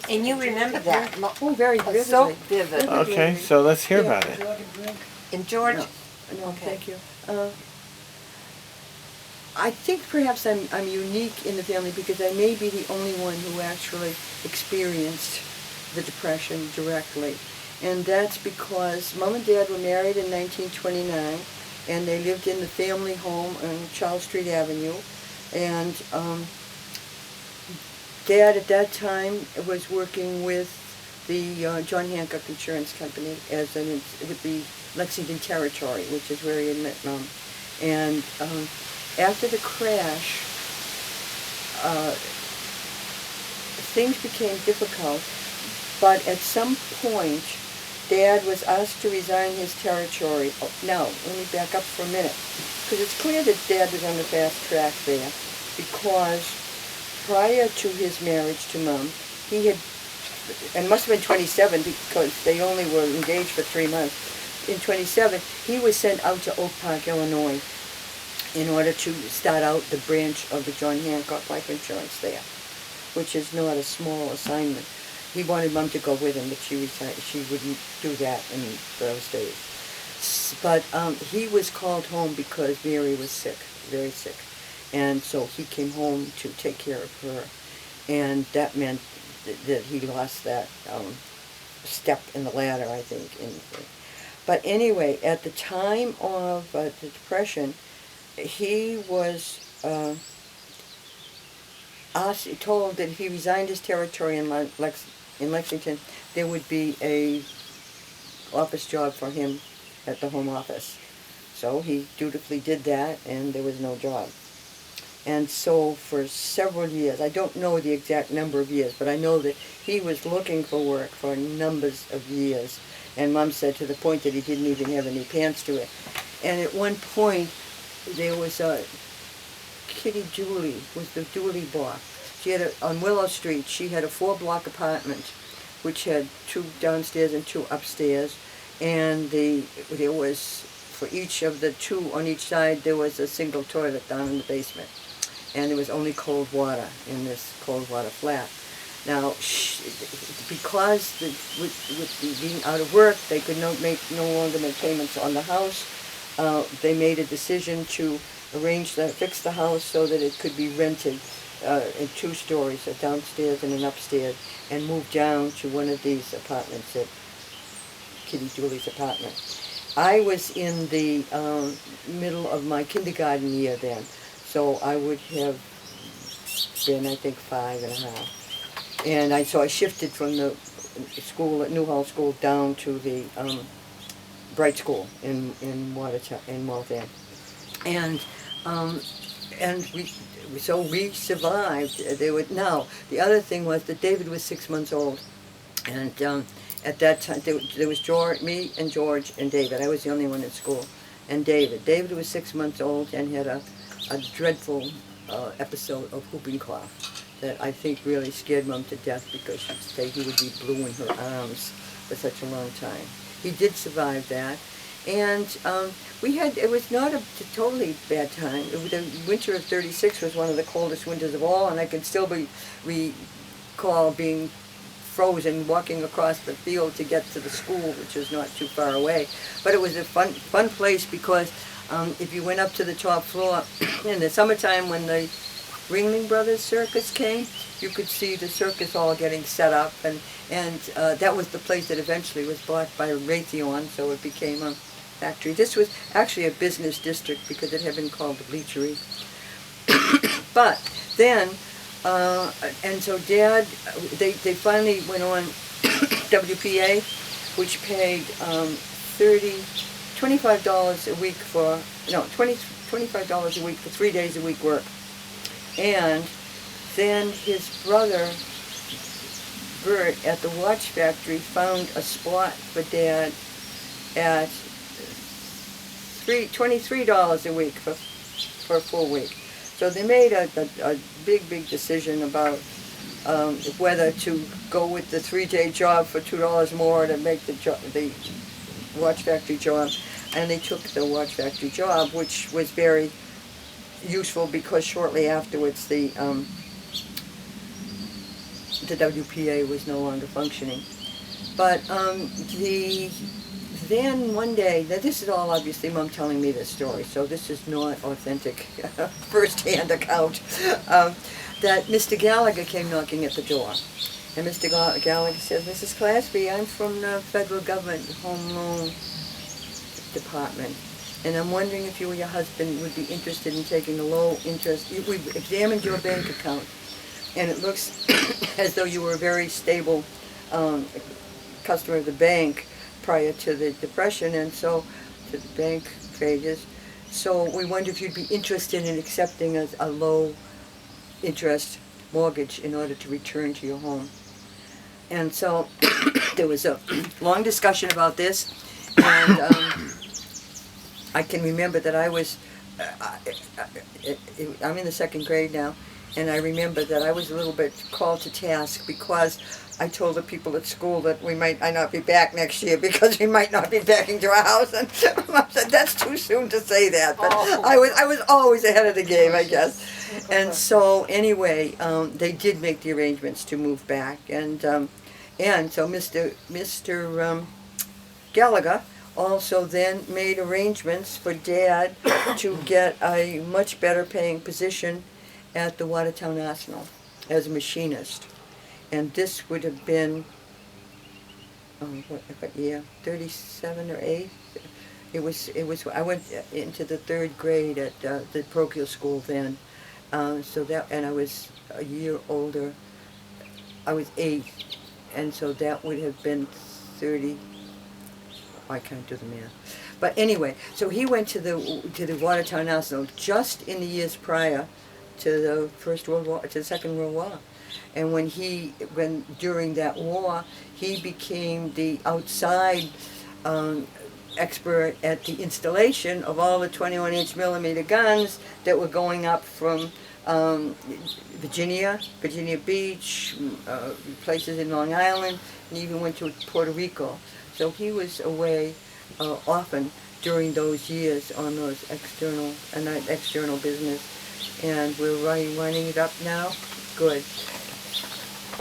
And you remember that? Oh, very So vividly. vivid. Okay, so let's hear about it. And George, No, Okay. thank you. I think perhaps I'm unique in the family because I may be the only one who actually experienced the Depression directly. And that's because Mom and Dad were married in 1929, and they lived in the family home on Charles Street Avenue. And Dad at that time was working with the John Hancock Insurance Company with the Lexington Territory, which is where he had met Mom. And after the crash, things became difficult, but at some point, Dad was asked to resign his territory. Oh, now, let me back up for a minute, because it's clear that Dad was on the fast track there, because prior to his marriage to Mom, he had, and must have been 27 because they only were engaged for 3 months. In 27, he was sent out to Oak Park, Illinois, in order to start out the branch of the John Hancock Life Insurance there, which is not a small assignment. He wanted Mom to go with him, but she wouldn't do that in those days. But he was called home because Mary was sick, very sick. And so he came home to take care of her. And that meant that he lost that step in the ladder, I think. But anyway, at the time of the Depression, he was told that if he resigned his territory in Lexington, there would be a office job for him at the home office. So he dutifully did that, and there was no job. And so for several years, I don't know the exact number of years, but I know that he was looking for work for numbers of years. And Mom said to the point that he didn't even have any pants to it. And at one point, there was Kitty Dooley, was the Dooley boss. She had on Willow Street, she had a 4-block apartment, which had 2 downstairs and 2 upstairs. And there was, for each of the 2 on each side, there was a single toilet down in the basement. And there was only cold water in this cold water flat. Now, because with being out of work, they could no longer make payments on the house. They made a decision to fix the house so that it could be rented in 2 stories, a downstairs and an upstairs, and move down to one of these apartments at Kitty Dooley's apartment. I was in the middle of my kindergarten year then, so I would have been, I think, 5 and a half. And so I shifted from the school at Newhall School down to the Bright School in Waltham. And we survived. Now, the other thing was that David was 6 months old. And at that time, there was me and George and David. I was the only one in school. And David was 6 months old and had a dreadful episode of whooping cough that I think really scared Mom to death, because she'd say he would be blue in her arms for such a long time. He did survive that. And it was not a totally bad time. The winter of '36 was one of the coldest winters of all, and I can still recall being frozen walking across the field to get to the school, which was not too far away. But it was a fun place because if you went up to the top floor in the summertime when the Ringling Brothers Circus came, you could see the circus all getting set up, and that was the place that eventually was bought by Raytheon, so it became a factory. This was actually a business district because it had been called the Bleachery. But then, and so Dad, they finally went on WPA, which paid $25 a week for, $25 a week for 3 days a week work. And then his brother, Bert, at the watch factory found a spot for Dad at $23 a week for a full week. So they made a big decision about whether to go with the 3-day job for $2 more to make the watch factory job. And they took the watch factory job, which was very useful because shortly afterwards the the WPA was no longer functioning. But then one day, now this is all obviously Mom telling me this story, so this is not authentic first-hand account, that Mr. Gallagher came knocking at the door. And Mr. Gallagher says, Mrs. Clasby, I'm from the federal government home loan department, and I'm wondering if you or your husband would be interested in taking a low interest. We've examined your bank account, and it looks as though you were a very stable customer of the bank prior to the Depression, and so to the bank failures. So we wonder if you'd be interested in accepting a low interest mortgage in order to return to your home. And so there was a long discussion about this, and I can remember that I was, I'm in the second grade now, and I remember that I was a little bit called to task because I told the people at school that we might not be back next year because we might not be backing to our house, and Mom said that's too soon to say that, but I was always ahead of the game, I guess. And so anyway, they did make the arrangements to move back, and so Mr. Gallagher also then made arrangements for Dad to get a much better paying position at the Watertown Arsenal as a machinist. And this would have been, what year? 37 or 8? It was. I went into the third grade at the parochial school then, so that, and I was a year older. I was 8, and so that would have been 30. I can't do the math. But anyway, so he went to the Watertown Arsenal just in the years prior to the First World War, to the Second World War. And when during that war, he became the outside expert at the installation of all the 21-inch millimeter guns that were going up from Virginia Beach, places in Long Island, and even went to Puerto Rico. So he was away often during those years on those external business. And we're running it up now. Good.